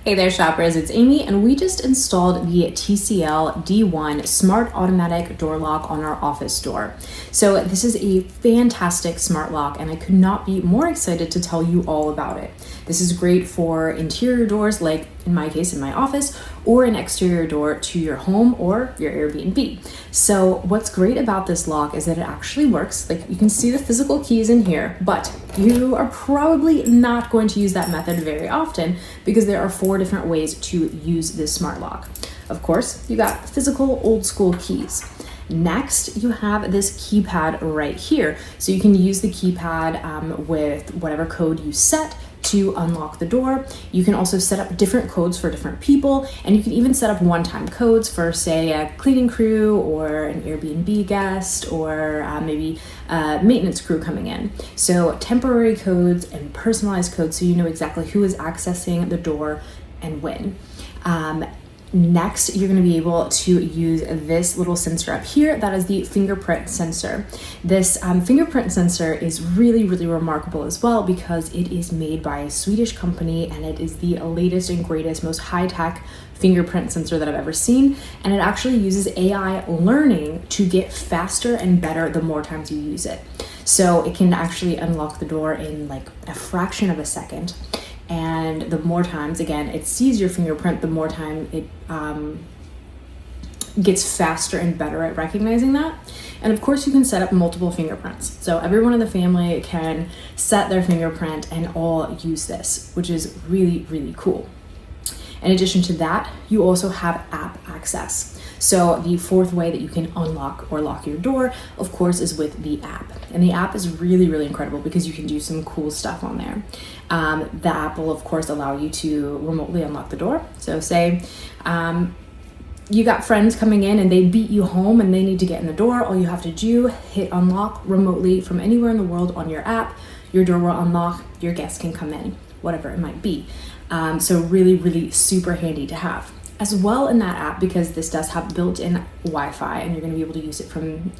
Hey there shoppers, it's Amy and we just installed the TCL D1 Smart Automatic Door Lock on our office door. So this is a fantastic smart lock and I could not be more excited to tell you all about it. This is great for interior doors, like in my case in my office, or an exterior door to your home or your Airbnb. So what's great about this lock is that it actually works. Like you can see the physical keys in here, but you are probably not going to use that method very often because there are 4 different ways to use this smart lock. Of course, you got physical old school keys. Next, you have this keypad right here. So you can use the keypad with whatever code you set to unlock the door. You can also set up different codes for different people, and you can even set up one-time codes for, say, a cleaning crew or an Airbnb guest or maybe a maintenance crew coming in. So temporary codes and personalized codes so you know exactly who is accessing the door and when. Next, you're going to be able to use this little sensor up here. That is the fingerprint sensor. This fingerprint sensor is really, really remarkable as well because it is made by a Swedish company and it is the latest and greatest, most high-tech fingerprint sensor that I've ever seen. And it actually uses AI learning to get faster and better the more times you use it. So it can actually unlock the door in like a fraction of a second. And the more times, again, it sees your fingerprint, the more time it gets faster and better at recognizing that. And of course, you can set up multiple fingerprints. So everyone in the family can set their fingerprint and all use this, which is really, really cool. In addition to that, you also have app access. So the 4th way that you can unlock or lock your door, of course, is with the app. And the app is really, really incredible because you can do some cool stuff on there. The app will, of course, allow you to remotely unlock the door. So say you got friends coming in and they beat you home and they need to get in the door. All you have to do, hit unlock remotely from anywhere in the world on your app. Your door will unlock, your guests can come in, whatever it might be. So really, really super handy to have. As well in that app, because this does have built-in Wi-Fi and you're going to be able to use it from,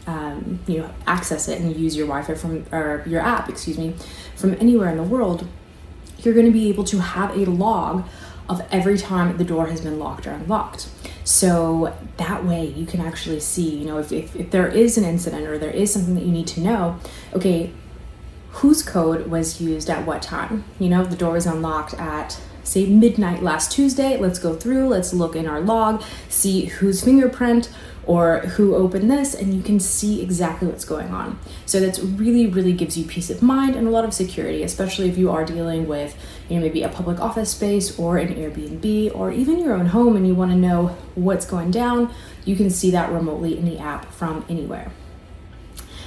access it and use your Wi-Fi or your app, from anywhere in the world, you're going to be able to have a log of every time the door has been locked or unlocked. So that way you can actually see, if there is an incident or there is something that you need to know, okay, whose code was used at what time? The door was unlocked at, say, midnight last Tuesday. Let's go through, let's look in our log, see whose fingerprint or who opened this, and you can see exactly what's going on. So that's really, really gives you peace of mind and a lot of security, especially if you are dealing with, maybe a public office space or an Airbnb or even your own home and you want to know what's going down. You can see that remotely in the app from anywhere.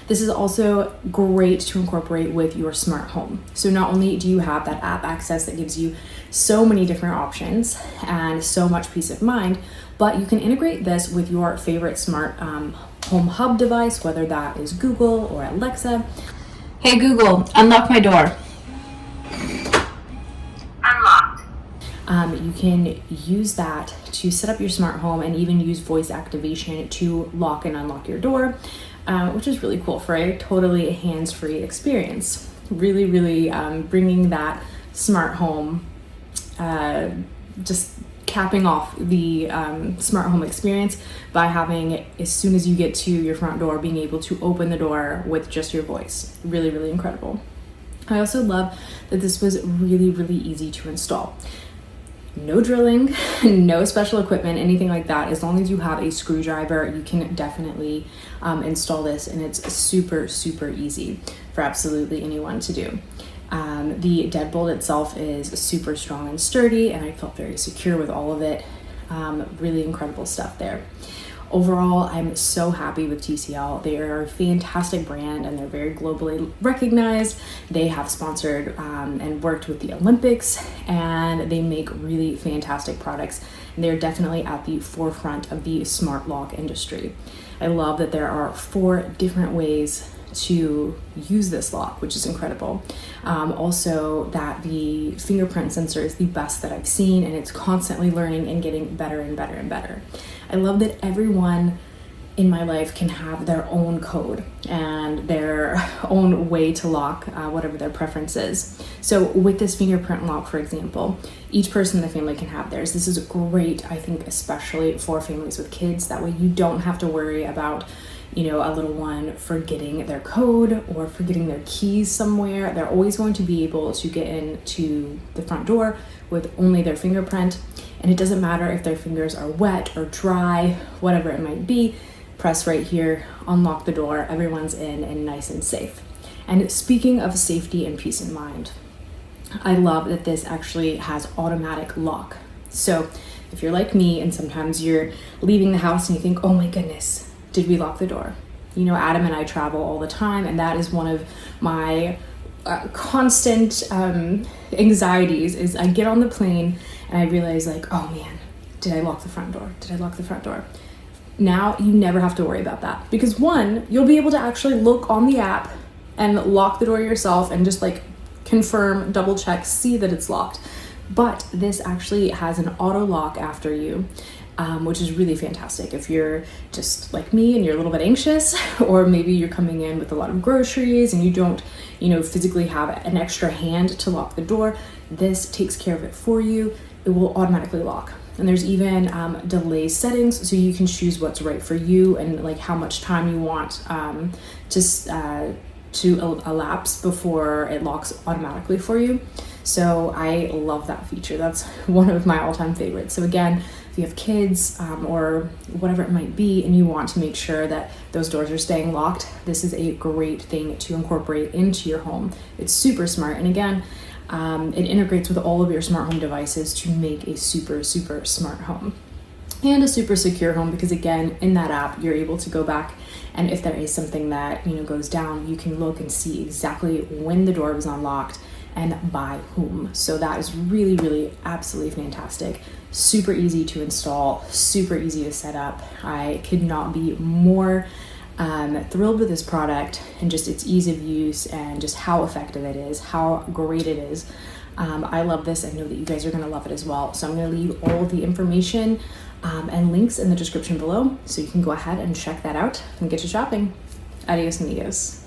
This is also great to incorporate with your smart home. So not only do you have that app access that gives you so many different options and so much peace of mind, but you can integrate this with your favorite smart home hub device, whether that is Google or Alexa. Hey Google, unlock my door. Unlocked. You can use that to set up your smart home and even use voice activation to lock and unlock your door. Which is really cool for a totally hands-free experience. Really, really bringing that smart home, just capping off the smart home experience by having, as soon as you get to your front door, being able to open the door with just your voice. Really, really incredible. I also love that this was really, really easy to install. No drilling, no special equipment, anything like that. As long as you have a screwdriver, you can definitely install this, and it's super, super easy for absolutely anyone to do. The deadbolt itself is super strong and sturdy, and I felt very secure with all of it. Really incredible stuff there. Overall, I'm so happy with TCL. They are a fantastic brand and they're very globally recognized. They have sponsored and worked with the Olympics, and they make really fantastic products. And they're definitely at the forefront of the smart lock industry. I love that there are 4 different ways to use this lock, which is incredible. Also that the fingerprint sensor is the best that I've seen, and it's constantly learning and getting better and better and better. I love that everyone in my life can have their own code and their own way to lock whatever their preference is. So with this fingerprint lock, for example, each person in the family can have theirs. This is great, I think, especially for families with kids. That way you don't have to worry about, you know, a little one forgetting their code or forgetting their keys somewhere. They're always going to be able to get into the front door with only their fingerprint. And it doesn't matter if their fingers are wet or dry, whatever it might be. Press right here, unlock the door, everyone's in and nice and safe. And speaking of safety and peace of mind, I love that this actually has automatic lock. So if you're like me and sometimes you're leaving the house and you think, oh my goodness, did we lock the door? You know, Adam and I travel all the time, and that is one of my constant anxieties is I get on the plane and I realize like, oh man, did I lock the front door? Did I lock the front door? Now you never have to worry about that, because one, you'll be able to actually look on the app and lock the door yourself and just like confirm, double check, see that it's locked. But this actually has an auto lock after you, which is really fantastic if you're just like me and you're a little bit anxious, or maybe you're coming in with a lot of groceries and you don't, you know, physically have an extra hand to lock the door. This takes care of it for you. It will automatically lock. And there's even delay settings, so you can choose what's right for you and like how much time you want to elapse before it locks automatically for you. So I love that feature. That's one of my all-time favorites. So again, if you have kids or whatever it might be, and you want to make sure that those doors are staying locked, this is a great thing to incorporate into your home. It's super smart. And again, it integrates with all of your smart home devices to make a super, super smart home and a super secure home, because again, in that app, you're able to go back, and if there is something that, you know, goes down, you can look and see exactly when the door was unlocked and by whom. So that is really, really absolutely fantastic. Super easy to install, super easy to set up. I could not be more thrilled with this product and just its ease of use and just how effective it is, how great it is. I love this. I know that you guys are going to love it as well. So I'm going to leave all the information and links in the description below, so you can go ahead and check that out and get to shopping. Adios amigos.